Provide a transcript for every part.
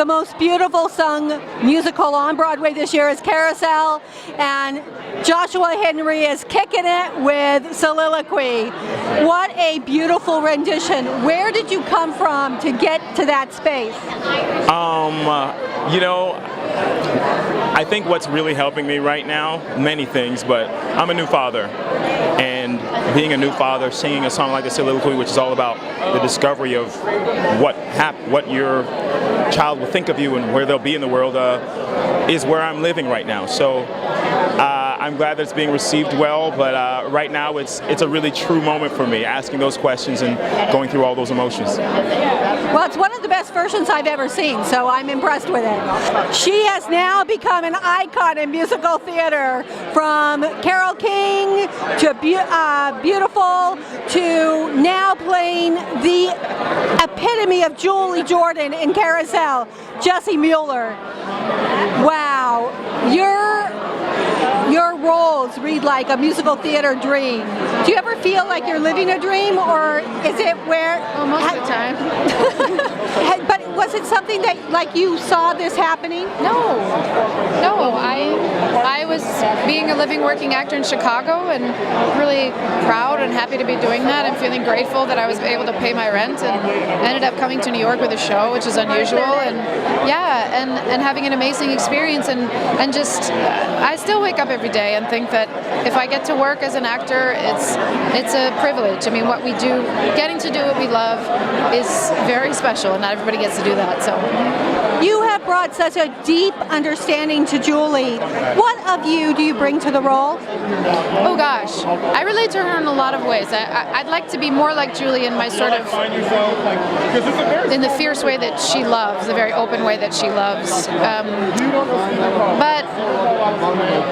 The most beautiful sung musical on Broadway this year is Carousel, and Joshua Henry is kicking it with Soliloquy. What a beautiful rendition. Where did you come from to get to that space? I think what's really helping me right now, many things, but I'm a new father. And being a new father, singing a song like the Soliloquy, which is all about the discovery of what your child will think of you and where they'll be in the world, is where I'm living right now. So I'm glad that it's being received well, but right now it's a really true moment for me, asking those questions and going through all those emotions. Well, it's one of the best versions I've ever seen, so I'm impressed with it. She has now become an icon in musical theater, from Carole King to Beautiful to now playing the epitome of Julie Jordan in Carousel, Jessie Mueller. Wow, your roles read like a musical theater dream. Do you ever feel like you're living a dream, or is it where? Well, most of the time. But was it something that, like, you saw this happening? No. I was being a living, working actor in Chicago, and really proud and happy to be doing that. I'm feeling grateful that I was able to pay my rent, and ended up coming to New York with a show, which is unusual, and having an amazing experience, and just I still wake up every day and think that if I get to work as an actor, it's a privilege. I mean, what we do, getting to do what we love, is very special, and not everybody gets to do that. So you have brought such a deep understanding to Julie. What of you do you bring to the role? Oh gosh, I relate to her in a lot of ways. I'd like to be more like Julie in my sort of, in the fierce way that she loves, the very open way that she loves.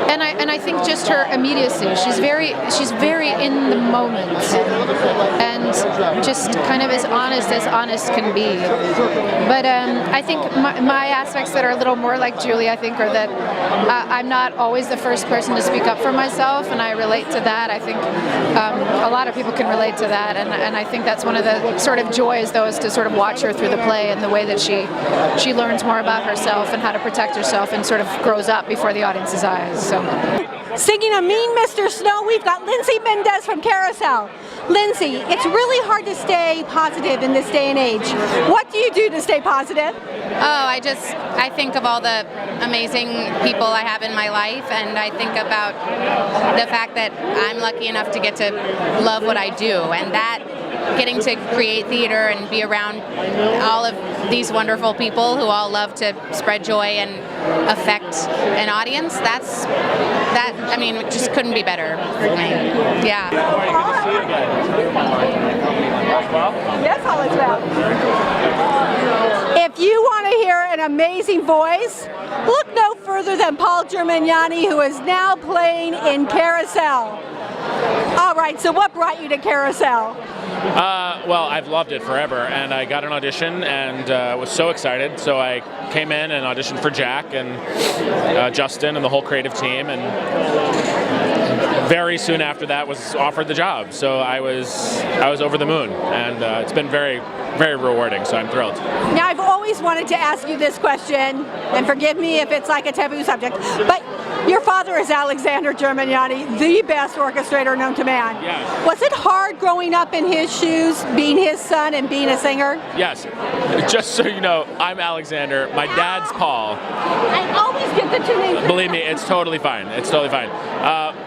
And I think just her immediacy. She's very in the moment, and just kind of as honest can be. But I think my aspects that are a little more like Julie, I think, are that I'm not always the first person to speak up for myself, and I relate to that. I think a lot of people can relate to that, and I think that's one of the sort of joys, though, is to sort of watch her through the play and the way that she learns more about herself and how to protect herself and sort of grows up before the audience's eyes. So. Singing a Mean Mr. Snow, we've got Lindsay Mendez from Carousel. Lindsay, it's really hard to stay positive in this day and age. What do you do to stay positive? I think of all the amazing people I have in my life, and I think about the fact that I'm lucky enough to get to love what I do, and that getting to create theater and be around all of these wonderful people who all love to spread joy and affect an audience, it just couldn't be better for me. Yeah. That's all it's about. If you want to hear an amazing voice, look no further than Paul Gemignani, who is now playing in Carousel. All right, so what brought you to Carousel? Well, I've loved it forever, and I got an audition and was so excited. So I came in and auditioned for Jack and Justin and the whole creative team, and very soon after that was offered the job. So I was over the moon, and it's been very, very rewarding, so I'm thrilled. Now, I've always wanted to ask you this question, and forgive me if it's like a taboo subject, but your father is Alexander Gemignani, the best orchestrator known to man. Yes. Was it hard growing up in his shoes, being his son and being a singer? Yes. Just so you know, I'm Alexander. My dad's Paul. I always get the two names. Believe me, it's totally fine. It's totally fine.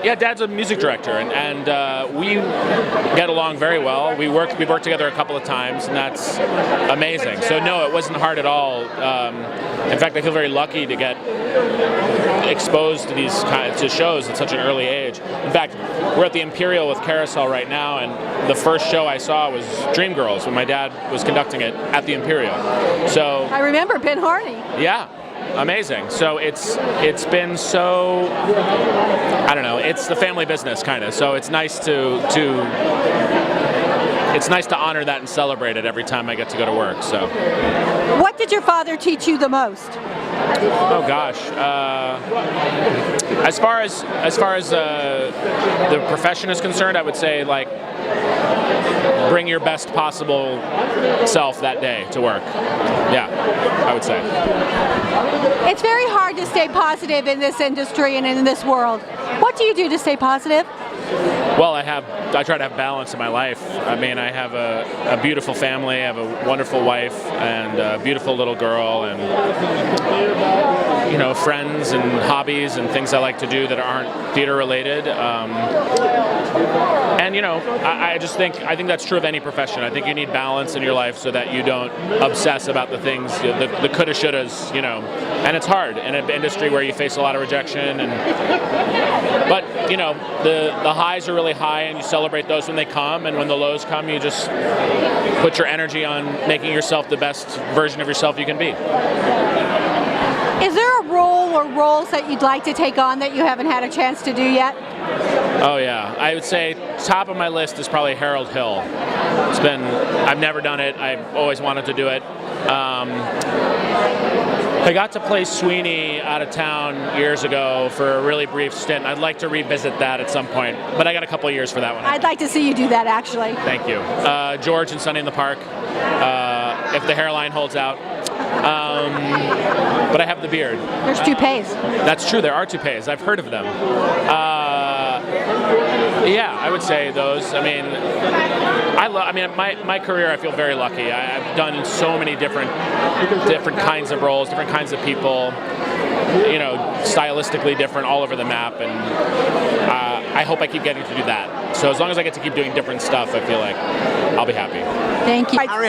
Yeah, Dad's a music director, and we get along very well. We worked together a couple of times, and that's amazing. So no, it wasn't hard at all. In fact, I feel very lucky to get exposed to these kinds of shows at such an early age. In fact, we're at the Imperial with Carousel right now, and the first show I saw was Dreamgirls when my dad was conducting it at the Imperial. So I remember Ben Harney. Yeah. Amazing. So it's been so, I don't know, it's the family business kind of. So it's nice to honor that and celebrate it every time I get to go to work. So what did your father teach you the most? Oh gosh. As far as the profession is concerned, I would say, like, bring your best possible self that day to work. Yeah, I would say. It's very hard to stay positive in this industry and in this world. What do you do to stay positive? Well, I try to have balance in my life. I mean, I have a beautiful family, I have a wonderful wife, and a beautiful little girl, and friends and hobbies and things I like to do that aren't theater related. I think that's true of any profession. I think you need balance in your life so that you don't obsess about the things, the coulda, shouldas, And it's hard in an industry where you face a lot of rejection, but the highs are really high, and you celebrate those when they come, and when the lows come, you just put your energy on making yourself the best version of yourself you can be. Is there a role or roles that you'd like to take on that you haven't had a chance to do yet? Oh yeah, I would say top of my list is probably Harold Hill. I've never done it, I've always wanted to do it. I got to play Sweeney out of town years ago for a really brief stint. I'd like to revisit that at some point, but I got a couple of years for that one. I'd like to see you do that, actually. Thank you. George and Sunny in the Park, if the hairline holds out. But I have the beard. There's toupees. That's true, there are toupees. I've heard of them. Yeah, I would say those. I mean, my career, I feel very lucky. I've done so many different kinds of roles, different kinds of people, stylistically different all over the map, and I hope I keep getting to do that. So as long as I get to keep doing different stuff, I feel like I'll be happy. Thank you. Harry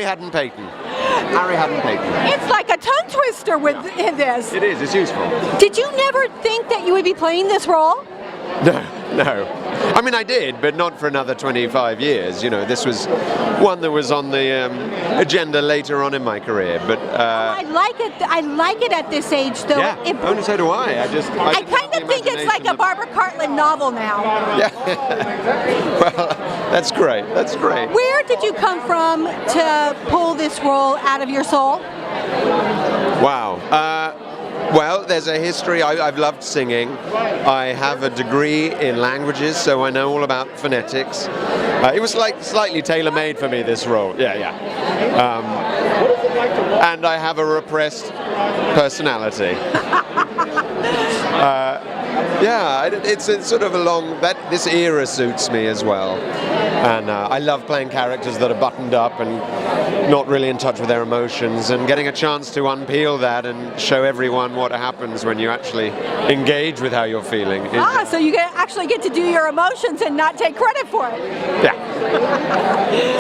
Hadden-Paton. Harry Hadden-Paton. It's like a tongue twister in this. It is, it's useful. Did you never think that you would be playing this role? No. I mean, I did, but not for another 25 years. This was one that was on the agenda later on in my career. But I like it. I like it at this age, though. yeah, only so do I. I kind of think it's like a Barbara Cartland novel now. Yeah. Well, that's great. That's great. Where did you come from to pull this role out of your soul? Wow. Well, there's a history. I've loved singing. I have a degree in languages, so I know all about phonetics. It was like slightly tailor-made for me, this role. Yeah. And I have a repressed personality. It's sort of this era suits me as well. And I love playing characters that are buttoned up and not really in touch with their emotions, and getting a chance to unpeel that and show everyone what happens when you actually engage with how you're feeling. So you actually get to do your emotions and not take credit for it. Yeah.